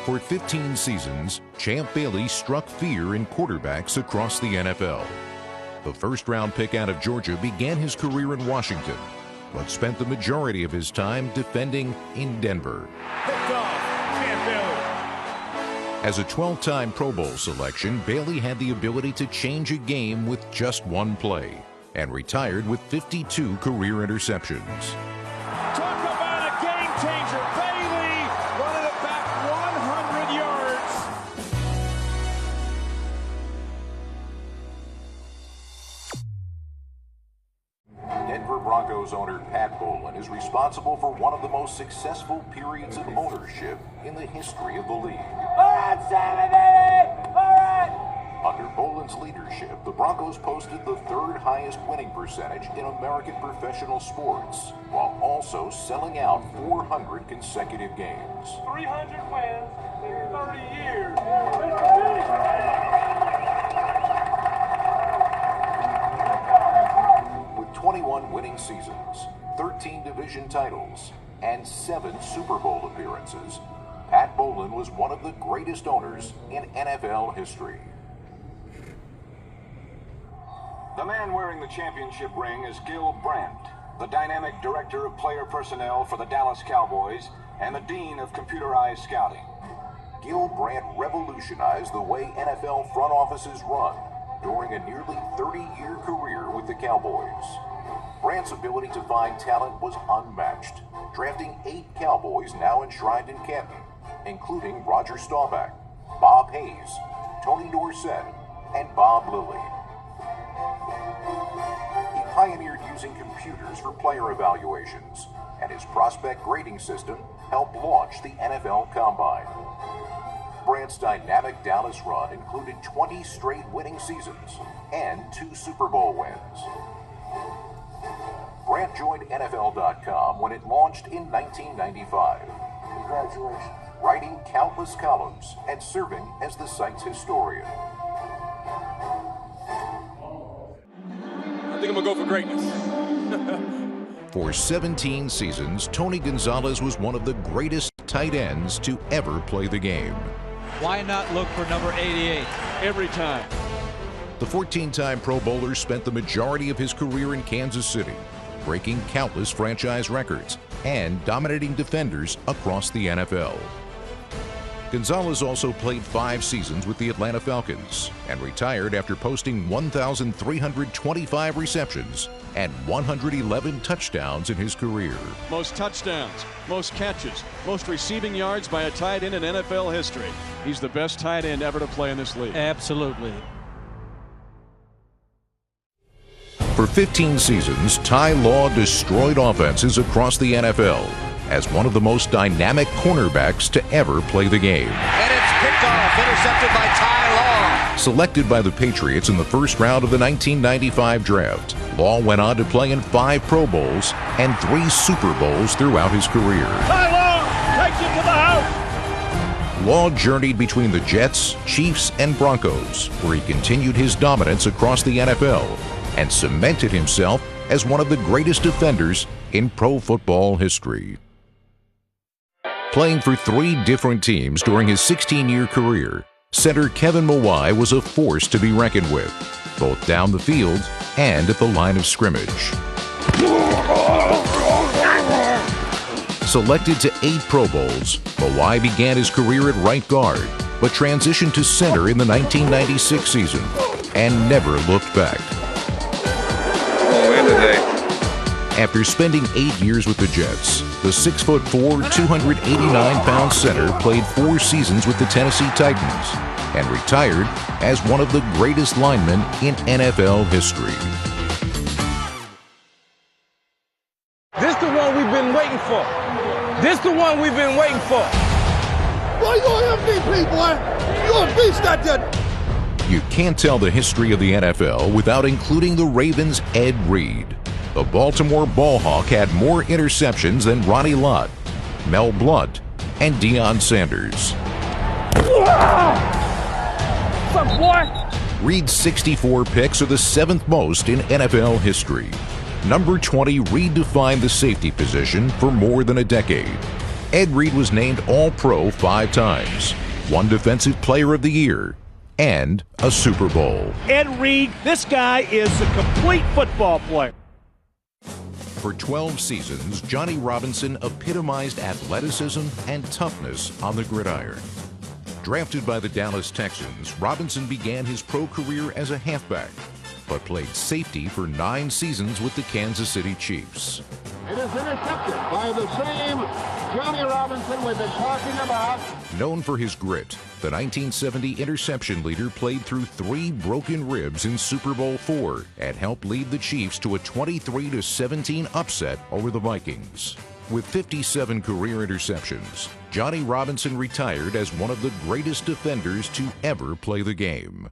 For 15 seasons, Champ Bailey struck fear in quarterbacks across the NFL. The first-round pick out of Georgia began his career in Washington, but spent the majority of his time defending in Denver. Picked off, Champ Bailey. As a 12-time Pro Bowl selection, Bailey had the ability to change a game with just one play and retired with 52 career interceptions. Talk about a game changer. Bailey running it back 100 yards. Denver Broncos owner Pat Bowlen is responsible for one of the most successful periods of ownership in the history of the league. All right, Sammy, baby! All right! Under Bowlen's leadership, the Broncos posted the third highest winning percentage in American professional sports, while also selling out 400 consecutive games. 300 wins in 30 years. With 21 winning seasons, 13 division titles, and 7 Super Bowl appearances, Pat Bowlen was one of the greatest owners in NFL history. The man wearing the championship ring is Gil Brandt, the dynamic director of player personnel for the Dallas Cowboys and the dean of computerized scouting. Gil Brandt revolutionized the way NFL front offices run during a nearly 30-year career with the Cowboys. Brandt's ability to find talent was unmatched, drafting 8 Cowboys now enshrined in Canton, including Roger Staubach, Bob Hayes, Tony Dorsett, and Bob Lilly. He pioneered using computers for player evaluations, and his prospect grading system helped launch the NFL Combine. Brandt's dynamic Dallas run included 20 straight winning seasons and 2 Super Bowl wins. Brandt joined NFL.com when it launched in 1995. Congratulations. Writing countless columns and serving as the site's historian. I think I'm going to go for greatness. For 17 seasons, Tony Gonzalez was one of the greatest tight ends to ever play the game. Why not look for number 88 every time? The 14-time Pro Bowler spent the majority of his career in Kansas City, breaking countless franchise records and dominating defenders across the NFL. Gonzalez also played 5 seasons with the Atlanta Falcons and retired after posting 1,325 receptions and 111 touchdowns in his career. Most touchdowns, most catches, most receiving yards by a tight end in NFL history. He's the best tight end ever to play in this league. Absolutely. For 15 seasons, Ty Law destroyed offenses across the NFL as one of the most dynamic cornerbacks to ever play the game. And it's picked off, intercepted by Ty Law. Selected by the Patriots in the first round of the 1995 draft, Law went on to play in 5 Pro Bowls and 3 Super Bowls throughout his career. Ty Law takes it to the house. Law journeyed between the Jets, Chiefs, and Broncos, where he continued his dominance across the NFL and cemented himself as one of the greatest defenders in pro football history. Playing for 3 different teams during his 16-year career, center Kevin Mawae was a force to be reckoned with, both down the field and at the line of scrimmage. Selected to 8 Pro Bowls, Mawae began his career at right guard, but transitioned to center in the 1996 season and never looked back. After spending 8 years with the Jets, the 6'4", 289-pound center played 4 seasons with the Tennessee Titans and retired as one of the greatest linemen in NFL history. This the one we've been waiting for. This the one we've been waiting for. Boy, you're MVP, boy. You're a beast out there. You can't tell the history of the NFL without including the Ravens' Ed Reed. The Baltimore Ballhawk had more interceptions than Ronnie Lott, Mel Blount, and Deion Sanders. What's up, boy? Reed's 64 picks are the 7th most in NFL history. Number 20 redefined the safety position for more than a decade. Ed Reed was named All-Pro 5 times, won Defensive Player of the Year, and a Super Bowl. Ed Reed, this guy is a complete football player. For 12 seasons, Johnny Robinson epitomized athleticism and toughness on the gridiron. Drafted by the Dallas Texans, Robinson began his pro career as a halfback, but played safety for 9 seasons with the Kansas City Chiefs. It is intercepted by the same Johnny Robinson we've been talking about. Known for his grit, the 1970 interception leader played through 3 broken ribs in Super Bowl IV and helped lead the Chiefs to a 23-17 upset over the Vikings. With 57 career interceptions, Johnny Robinson retired as one of the greatest defenders to ever play the game.